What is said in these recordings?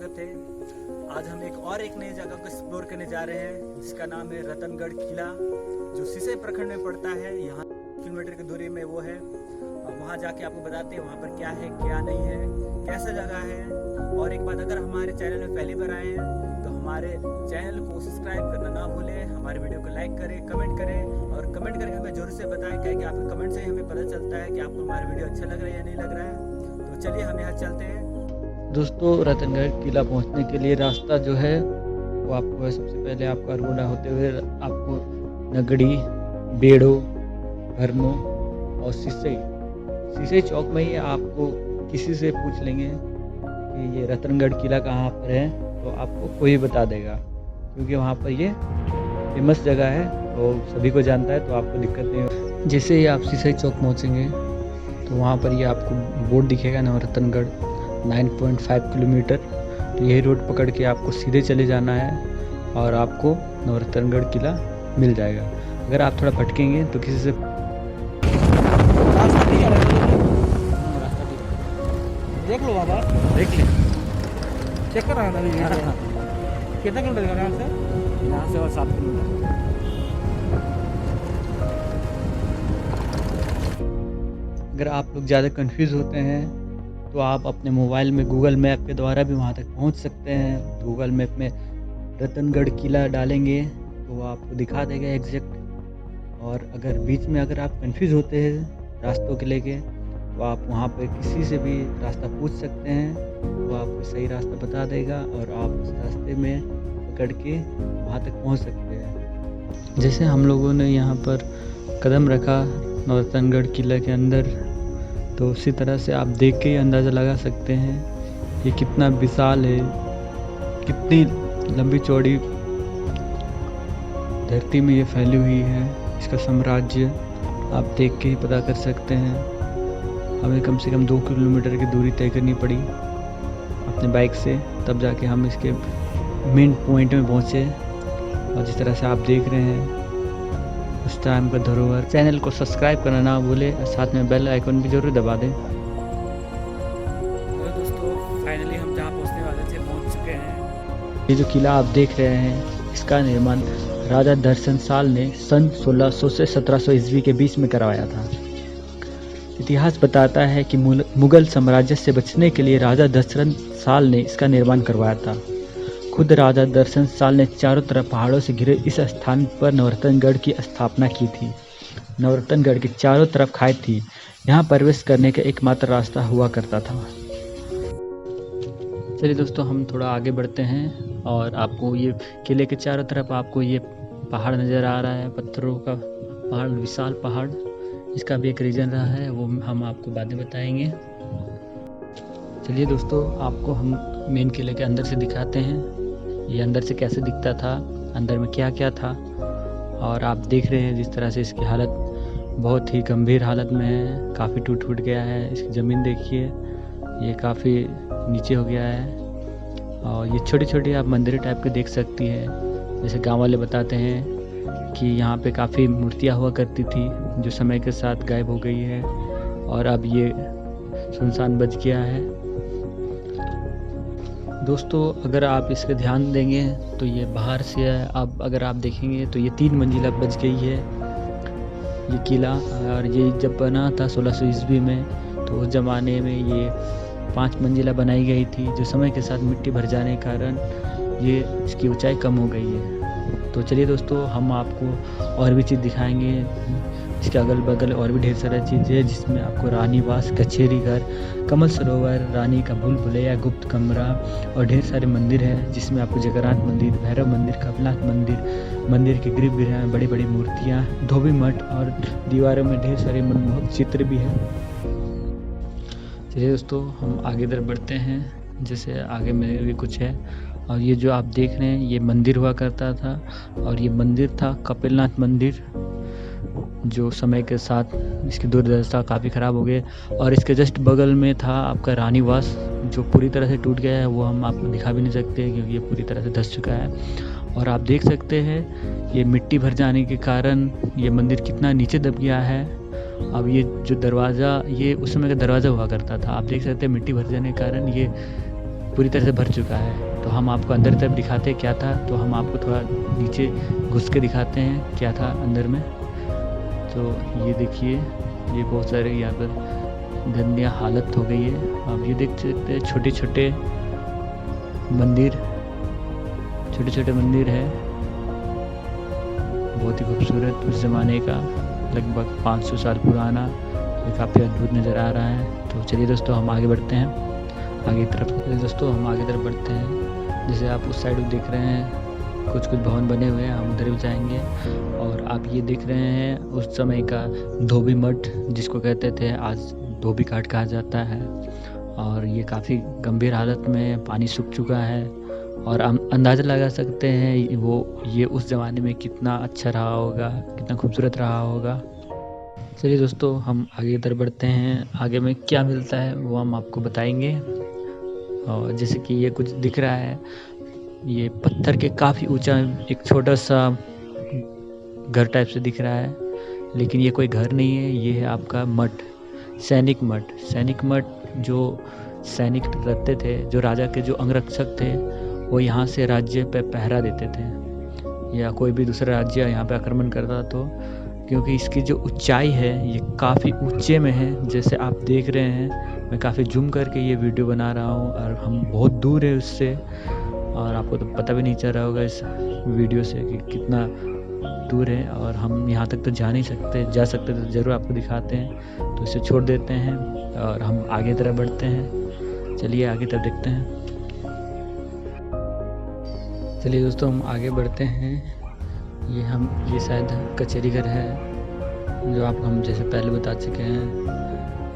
स्वागत है। आज हम एक नई जगह को एक्सप्लोर करने जा रहे हैं जिसका नाम है रतनगढ़ किला, जो सिसई प्रखंड में पड़ता है। यहाँ किलोमीटर की दूरी में वो है। और वहाँ जाके आपको बताते हैं वहाँ पर क्या है क्या नहीं है, कैसा जगह है। और एक बात, अगर हमारे चैनल में पहली बार आए हैं तो हमारे चैनल को सब्सक्राइब करना ना भूलें, हमारे वीडियो को लाइक करें, कमेंट करें। और कमेंट करके हमें जरूर से बताएं, क्या कि आपके कमेंट से ही हमें पता चलता है कि आपको हमारा वीडियो अच्छा लग रहा है या नहीं लग रहा है। तो चलिए हम यहाँ चलते हैं। दोस्तों, रतनगढ़ किला पहुंचने के लिए रास्ता जो है वो आपको सबसे पहले आपको अरगोड़ा होते हुए आपको नगड़ी, बेड़ो, भरनो और सिसई चौक में ही आपको किसी से पूछ लेंगे कि ये रतनगढ़ किला कहाँ पर है, तो आपको कोई बता देगा, क्योंकि वहाँ पर ये फेमस जगह है तो सभी को जानता है, तो आपको दिक्कत नहीं होगी। जैसे ही आप सिसई चौक पहुँचेंगे तो वहाँ पर ये आपको बोर्ड दिखेगा ना, रतनगढ़ 9.5 किलोमीटर। तो यही रोड पकड़ के आपको सीधे चले जाना है और आपको नवरतनगढ़ किला मिल जाएगा। अगर आप थोड़ा भटकेंगे तो किसी से रास्ता ठीक है, देख लो बाबा, देख लें। चेक कर रहा है कितना किलोमीटर यहाँ से और 7 किलोमीटर। अगर आप लोग ज़्यादा कंफ्यूज होते हैं तो आप अपने मोबाइल में गूगल मैप के द्वारा भी वहाँ तक पहुँच सकते हैं। गूगल मैप में रतनगढ़ किला डालेंगे तो वो आपको दिखा देगा एग्जैक्ट। और अगर बीच में अगर आप कंफ्यूज होते हैं रास्तों के लेके, तो आप वहाँ पे किसी से भी रास्ता पूछ सकते हैं, वो आपको सही रास्ता बता देगा और आप उस रास्ते में पकड़ के वहाँ तक पहुँच सकते हैं। जैसे हम लोगों ने यहाँ पर कदम रखा नवरतनगढ़ किला के अंदर, तो उसी तरह से आप देख के ही अंदाज़ा लगा सकते हैं ये कितना विशाल है, कितनी लंबी चौड़ी धरती में ये फैली हुई है। इसका साम्राज्य आप देख के ही पता कर सकते हैं। हमें कम से कम 2 किलोमीटर की दूरी तय करनी पड़ी अपने बाइक से, तब जाके हम इसके मेन पॉइंट में पहुँचे। और जिस तरह से आप देख रहे हैं उस टाइम का धरोहर। चैनल को सब्सक्राइब करना ना भूले और साथ में बेल आइकन भी जरूर दबा दें। तो दोस्तों, फाइनली हम जहाँ पहुँचने वाले थे पहुँच चुके हैं। ये जो किला आप देख रहे हैं, इसका निर्माण राजा दर्शन साल ने सन 1600 से 1700 ईस्वी के बीच में करवाया था। इतिहास बताता है कि मुगल साम्राज्य से बचने के लिए राजा दशरथ साल ने इसका निर्माण करवाया था। खुद राजा दर्शन साल ने चारों तरफ पहाड़ों से घिरे इस स्थान पर नवरतनगढ़ की स्थापना की थी। नवरतनगढ़ के चारों तरफ खाई थी। यहाँ प्रवेश करने का एकमात्र रास्ता हुआ करता था। चलिए दोस्तों, हम थोड़ा आगे बढ़ते हैं और आपको ये किले के चारों तरफ आपको ये पहाड़ नज़र आ रहा है, पत्थरों का पहाड़, विशाल पहाड़। इसका भी एक रीज़न रहा है, वो हम आपको बाद में बताएंगे। चलिए दोस्तों, आपको हम मेन किले के अंदर से दिखाते हैं ये अंदर से कैसे दिखता था, अंदर में क्या क्या था। और आप देख रहे हैं जिस तरह से इसकी हालत बहुत ही गंभीर हालत में है, काफ़ी टूट फूट गया है। इसकी ज़मीन देखिए, ये काफ़ी नीचे हो गया है। और ये छोटी छोटी आप मंदिर टाइप के देख सकती है। जैसे गांव वाले बताते हैं कि यहाँ पे काफ़ी मूर्तियाँ हुआ करती थी जो समय के साथ गायब हो गई है और अब ये सुनसान बच गया है। दोस्तों, अगर आप इसके ध्यान देंगे तो ये बाहर से है। अब अगर आप देखेंगे तो ये 3 मंजिला बच गई है ये किला। और ये जब बना था 1600 ईस्वी में, तो उस ज़माने में ये 5 मंजिला बनाई गई थी, जो समय के साथ मिट्टी भर जाने के कारण ये इसकी ऊंचाई कम हो गई है। तो चलिए दोस्तों, हम आपको और भी चीज़ दिखाएंगे। इसके अगल बगल और भी ढेर सारी चीज़ें हैं, जिसमें आपको रानीवास, कचेरी घर, कमल सरोवर, रानी का भूल भुलैया, गुप्त कमरा और ढेर सारे मंदिर हैं, जिसमें आपको जगन्नाथ मंदिर, भैरव मंदिर, कपिलनाथ मंदिर, मंदिर के गर्भगृह में बड़ी बड़ी मूर्तियाँ, धोबी मठ और दीवारों में ढेर सारे मनमोहक चित्र भी हैं। चलिए दोस्तों, हम आगे इधर बढ़ते हैं। जैसे आगे में भी कुछ है। और ये जो आप देख रहे हैं ये मंदिर हुआ करता था, और ये मंदिर था कपिलनाथ मंदिर, जो समय के साथ इसकी दुर्दशा काफ़ी ख़राब हो गई। और इसके जस्ट बगल में था आपका रानीवास, जो पूरी तरह से टूट गया है, वो हम आपको दिखा भी नहीं सकते क्योंकि ये पूरी तरह से धंस चुका है। और आप देख सकते हैं ये मिट्टी भर जाने के कारण ये मंदिर कितना नीचे दब गया है। अब ये जो दरवाज़ा, ये उस समय का दरवाज़ा हुआ करता था। आप देख सकते हैं मिट्टी भर जाने के कारण ये पूरी तरह से भर चुका है। तो हम आपको अंदर तरफ दिखाते हैं क्या था, तो हम आपको थोड़ा नीचे घुस के दिखाते हैं क्या था अंदर में। तो ये देखिए, ये बहुत सारे यहाँ पर गंदिया हालत हो गई है। आप ये देख सकते हैं छोटे छोटे मंदिर है, बहुत ही खूबसूरत, उस ज़माने का, लगभग 500 साल पुराना। ये काफ़ी अद्भुत नज़र आ रहा है। तो चलिए दोस्तों, हम आगे बढ़ते हैं आगे की तरफ। दोस्तों हम आगे तरफ बढ़ते हैं। जैसे आप उस साइड देख रहे हैं कुछ भवन बने हुए हैं, हम उधर भी जाएंगे। और आप ये देख रहे हैं उस समय का धोबी मठ, जिसको कहते थे, आज धोबी घाट कहा जाता है। और ये काफ़ी गंभीर हालत में, पानी सूख चुका है। और हम अंदाज़ा लगा सकते हैं ये उस ज़माने में कितना अच्छा रहा होगा, कितना खूबसूरत रहा होगा। चलिए दोस्तों, हम आगे इधर बढ़ते हैं। आगे में क्या मिलता है वो हम आपको बताएंगे। और जैसे कि ये कुछ दिख रहा है, ये पत्थर के काफ़ी ऊंचा एक छोटा सा घर टाइप से दिख रहा है, लेकिन ये कोई घर नहीं है, ये है आपका मठ, सैनिक मठ। जो सैनिक रहते थे, जो राजा के जो अंगरक्षक थे, वो यहाँ से राज्य पे पहरा देते थे, या कोई भी दूसरा राज्य यहाँ पे आक्रमण करता तो। क्योंकि इसकी जो ऊंचाई है ये काफ़ी ऊंचे में है, जैसे आप देख रहे हैं। मैं काफ़ी जूम करके ये वीडियो बना रहा हूँ और हम बहुत दूर है उससे, और आपको तो पता भी नहीं चल रहा होगा इस वीडियो से कि कितना दूर है। और हम यहाँ तक तो जा सकते तो ज़रूर आपको दिखाते हैं, तो इसे छोड़ देते हैं और हम आगे तरफ बढ़ते हैं। चलिए आगे तरफ देखते हैं। चलिए दोस्तों, हम आगे बढ़ते हैं। ये शायद कचहरी घर है, जो आपको हम जैसे पहले बता चुके हैं।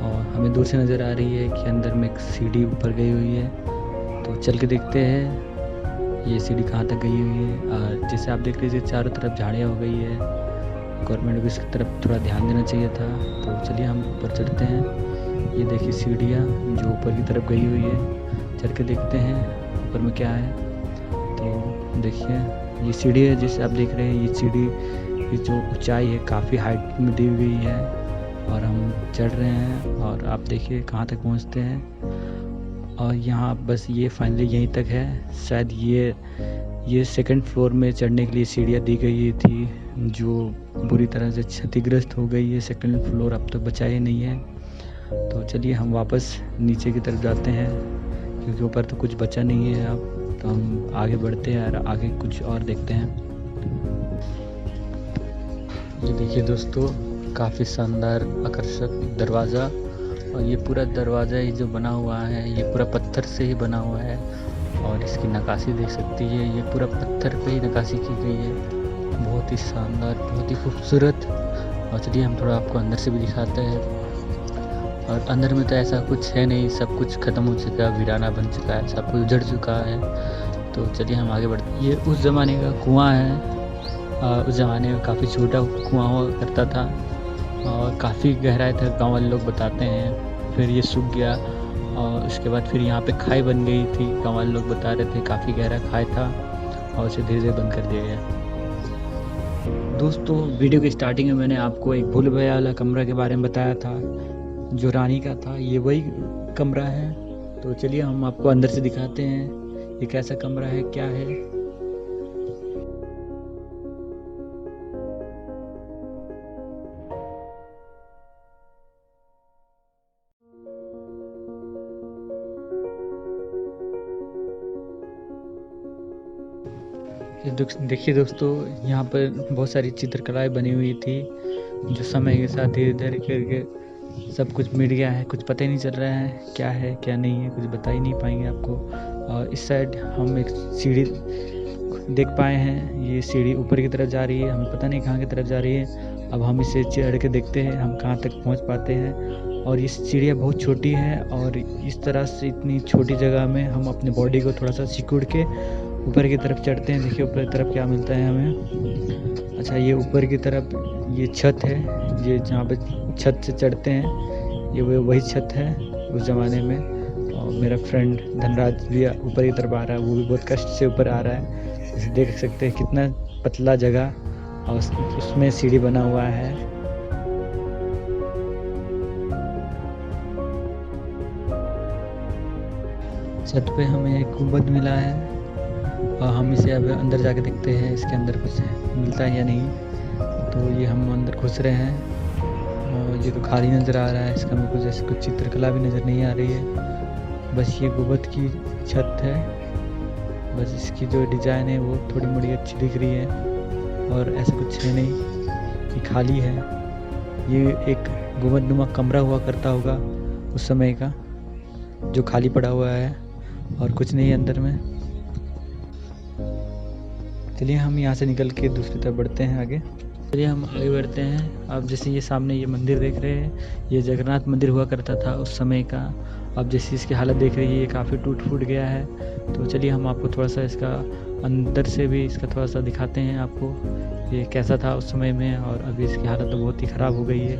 और हमें दूर से नज़र आ रही है कि अंदर में एक सीढ़ी ऊपर गई हुई है। तो चल के देखते हैं ये सीढ़ी कहाँ तक गई हुई है। और जैसे आप देख लीजिए, चारों तरफ झाड़ियाँ हो गई है। गवर्नमेंट को इसकी तरफ थोड़ा ध्यान देना चाहिए था। तो चलिए हम ऊपर चढ़ते हैं। ये देखिए सीढ़ियाँ जो ऊपर की तरफ गई हुई है, चढ़ के देखते हैं ऊपर में क्या है। तो देखिए, ये सीढ़ी है जिसे आप देख रहे हैं। ये सीढ़ी की जो ऊंचाई है काफ़ी हाइट में दी हुई है, और हम चढ़ रहे हैं। और आप देखिए कहाँ तक पहुँचते हैं। और यहाँ बस ये फाइनली यहीं तक है। शायद ये सेकंड फ्लोर में चढ़ने के लिए सीढ़ियाँ दी गई थी, जो बुरी तरह से क्षतिग्रस्त हो गई है। सेकंड फ्लोर अब तक बचा ही नहीं है। तो चलिए हम वापस नीचे की तरफ जाते हैं, क्योंकि ऊपर तो कुछ बचा नहीं है अब। तो हम आगे बढ़ते हैं और आगे कुछ और देखते हैं। ये देखिए दोस्तों, काफ़ी शानदार आकर्षक दरवाज़ा। और ये पूरा दरवाज़ा ही जो बना हुआ है, ये पूरा पत्थर से ही बना हुआ है। और इसकी नक्काशी देख सकती है, ये पूरा पत्थर पे ही नक्काशी की गई है। बहुत ही शानदार, बहुत ही खूबसूरत। और चलिए हम थोड़ा आपको अंदर से भी दिखाते हैं। और अंदर में तो ऐसा कुछ है नहीं, सब कुछ ख़त्म हो चुका है, वीराना बन चुका है, सब कुछ उजड़ चुका है। तो चलिए हम आगे बढ़ते हैं। ये उस ज़माने का कुआं है। उस ज़माने में काफ़ी छोटा कुआं हुआ करता था, और काफ़ी गहराई था, गांव वाले लोग बताते हैं। फिर ये सूख गया, और उसके बाद फिर यहाँ पे खाई बन गई थी। गांव वाले लोग बता रहे थे काफ़ी गहरा खाई था, और उसे धीरे धीरे बंद कर दिया गया। दोस्तों, वीडियो के स्टार्टिंग में मैंने आपको एक भूल भुलैया वाला कमरा के बारे में बताया था, जो रानी का था। ये वही कमरा है। तो चलिए हम आपको अंदर से दिखाते हैं ये कैसा कमरा है, क्या है। देखिए दोस्तों, यहाँ पर बहुत सारी चित्रकलाएं बनी हुई थी, जो समय के साथ धीरे धीरे करके सब कुछ मिट गया है। कुछ पता ही नहीं चल रहा है क्या है क्या नहीं है, कुछ बता ही नहीं पाएंगे आपको। और इस साइड हम एक सीढ़ी देख पाए हैं। ये सीढ़ी ऊपर की तरफ जा रही है, हमें पता नहीं कहाँ की तरफ जा रही है। अब हम इसे चढ़ के देखते हैं हम कहाँ तक पहुँच पाते हैं। और ये सीढ़ियाँ बहुत छोटी हैं, और इस तरह से इतनी छोटी जगह में हम अपने बॉडी को थोड़ा सा सिकुड़ के ऊपर की तरफ चढ़ते हैं। देखिए ऊपर की तरफ क्या मिलता है हमें। अच्छा, ये ऊपर की तरफ ये छत है, ये जहाँ पे छत से चढ़ते हैं, ये वही छत है उस ज़माने में। और मेरा फ्रेंड धनराज भी ऊपर की तरफ आ रहा है, वो भी बहुत कष्ट से ऊपर आ रहा है। जैसे देख सकते हैं कितना पतला जगह, और उसमें सीढ़ी बना हुआ है। छत पे हमें एक गुंबद मिला है और हम इसे अब अंदर जाके देखते हैं इसके अंदर कुछ मिलता है या नहीं। तो ये हम अंदर घुस रहे हैं और ये तो खाली नज़र आ रहा है, इसका हमें कुछ ऐसी कुछ चित्रकला भी नज़र नहीं आ रही है। बस ये गुंबद की छत है, बस इसकी जो डिज़ाइन है वो थोड़ी मोड़ी अच्छी दिख रही है और ऐसा कुछ है नहीं, ये खाली है। ये एक गुंबदनुमा कमरा हुआ करता होगा उस समय का, जो खाली पड़ा हुआ है और कुछ नहीं है अंदर में। चलिए हम यहाँ से निकल के दूसरी तरफ बढ़ते हैं आगे। चलिए हम आगे बढ़ते हैं। अब जैसे ये सामने ये मंदिर देख रहे हैं, ये जगन्नाथ मंदिर हुआ करता था उस समय का। अब जैसे इसकी हालत देख रही है, ये काफ़ी टूट फूट गया है। तो चलिए हम आपको थोड़ा सा इसका अंदर से भी इसका थोड़ा सा दिखाते हैं आपको, ये कैसा था उस समय में। और अभी इसकी हालत तो बहुत ही ख़राब हो गई है।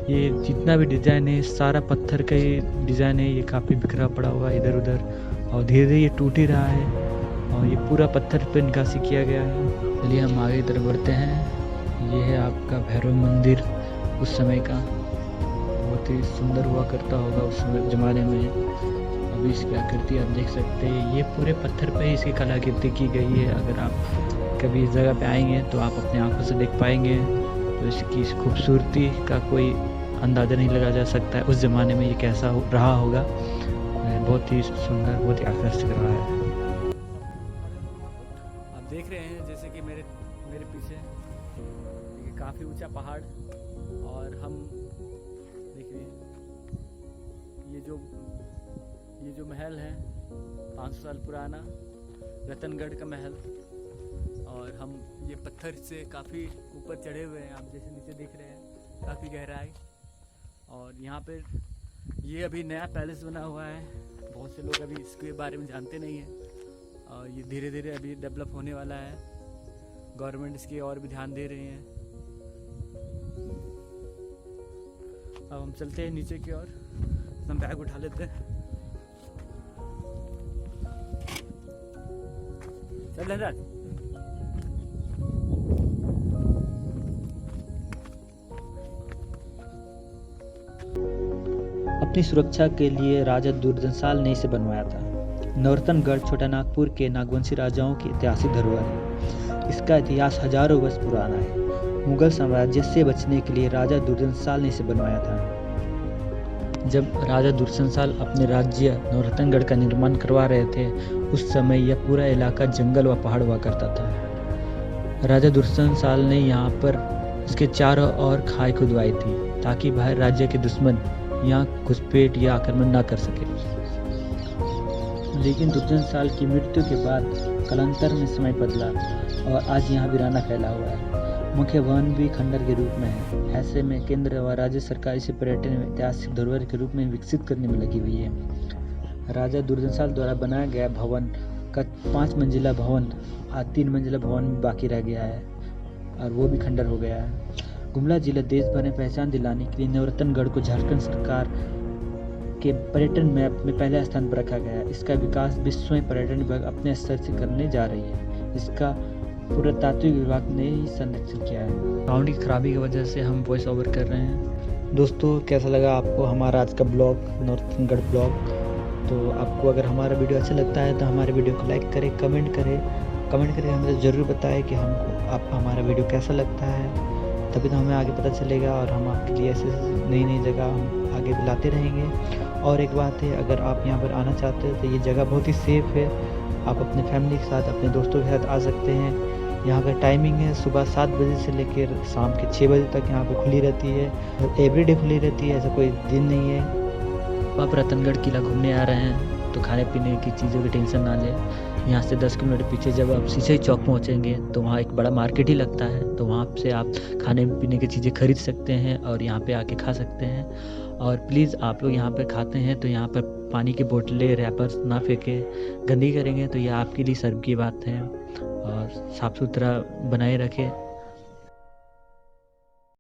ये जितना भी डिज़ाइन है सारा पत्थर का ही डिज़ाइन है, ये काफ़ी बिखरा पड़ा हुआ है इधर उधर और धीरे धीरे ये टूट ही रहा है और ये पूरा पत्थर पे निकासी किया गया है। चलिए हम आगे इधर बढ़ते हैं। ये है आपका भैरव मंदिर उस समय का, बहुत ही सुंदर हुआ करता होगा उस समय ज़माने में। अभी इसकी आकृति आप देख सकते हैं, ये पूरे पत्थर पे ही इसकी कलाकृति की गई है। अगर आप कभी इस जगह पे आएंगे तो आप अपने आंखों से देख पाएंगे। तो इसकी इस खूबसूरती का कोई अंदाज़ा नहीं लगाया जा सकता है उस ज़माने में ये कैसा रहा होगा। बहुत ही सुंदर, बहुत ही आकर्षक रहा है। आप देख रहे हैं जैसे कि मेरे पीछे ये काफ़ी ऊंचा पहाड़ और हम देख रहे हैं ये जो महल है 500 साल पुराना रतनगढ़ का महल। और हम ये पत्थर से काफ़ी ऊपर चढ़े हुए हैं, आप जैसे नीचे देख रहे हैं काफ़ी गहराई। और यहाँ पे ये अभी नया पैलेस बना हुआ है, बहुत से लोग अभी इसके बारे में जानते नहीं हैं और ये धीरे धीरे अभी डेवलप होने वाला है। गवर्नमेंट इसकी और भी ध्यान दे रही है। अब हम चलते हैं नीचे की ओर, हम बैग उठा लेते हैं। चल राज। अपनी सुरक्षा के लिए राजा दुर्जनसाल ने इसे बनवाया था। नौरतनगढ़ छोटा नागपुर के नागवंशी राजाओं की ऐतिहासिक धरोहर है। इसका इतिहास हजारों वर्ष पुराना है। मुगल साम्राज्य से बचने के लिए राजा दुर्जनसाल ने इसे बनवाया था। जब राजा दुर्जनसाल अपने राज्य नौरतनगढ़ का निर्माण करवा रहे थे, उस समय यह पूरा इलाका जंगल व पहाड़ हुआ करता था। राजा दुर्जनसाल ने यहाँ पर इसके चारों ओर खाई खुदवाई थी ताकि बाहर राज्य के दुश्मन यहाँ घुसपैठ या आक्रमण न कर सके। लेकिन दुर्जनसाल की मृत्यु के बाद कालांतर में समय बदला और आज यहाँ वीराना फैला हुआ है। मुख्य भवन भी खंडर के रूप में है। ऐसे में केंद्र व राज्य सरकार इसे पर्यटन में ऐतिहासिक धरोहर के रूप में विकसित करने में लगी हुई है। राजा दुर्जनसाल द्वारा बनाया गया भवन का 5 मंजिला भवन आज 3 मंजिला भवन में बाकी रह गया है और वो भी खंडर हो गया है। गुमला जिला देश भर में पहचान दिलाने के लिए नौरतनगढ़ को झारखंड सरकार के पर्यटन मैप में पहले स्थान पर रखा गया है। इसका विकास विश्व में पर्यटन विभाग अपने स्तर से करने जा रही है। इसका पुरातात्विक विभाग ने ही संरक्षण किया है। साउंड की खराबी की वजह से हम वॉइस ओवर कर रहे हैं। दोस्तों कैसा लगा आपको हमारा आज का ब्लॉग, नौरतनगढ़ ब्लॉग? तो आपको अगर हमारा वीडियो अच्छा लगता है तो हमारे वीडियो को लाइक करें, कमेंट करें हमें ज़रूर बताएं कि हमको आपका हमारा वीडियो कैसा लगता है। तभी तो हमें आगे पता चलेगा और हम आपके लिए ऐसे नई नई जगह हम आगे भी लाते रहेंगे। और एक बात है, अगर आप यहाँ पर आना चाहते हैं तो ये जगह बहुत ही सेफ़ है। आप अपने फैमिली के साथ, अपने दोस्तों के साथ आ सकते हैं। यहाँ का टाइमिंग है सुबह 7 बजे से लेकर शाम के 6 बजे तक यहाँ पे खुली रहती है। एवरीडे खुली रहती है, ऐसा कोई दिन नहीं है। आप रतनगढ़ किला घूमने आ रहे हैं तो खाने पीने की चीज़ों की टेंशन ना लें। यहाँ से 10 किलोमीटर पीछे जब आप सिसई चौक पहुँचेंगे तो वहाँ एक बड़ा मार्केट ही लगता है, तो वहाँ से आप खाने पीने की चीज़ें खरीद सकते हैं और यहाँ पे आके खा सकते हैं। और प्लीज़ आप लोग यहाँ पे खाते हैं तो यहाँ पर पानी की बोतलें, रैपर्स ना फेंके, गंदगी करेंगे तो ये आपके लिए शर्म की बात है। और साफ़ सुथरा बनाए रखें।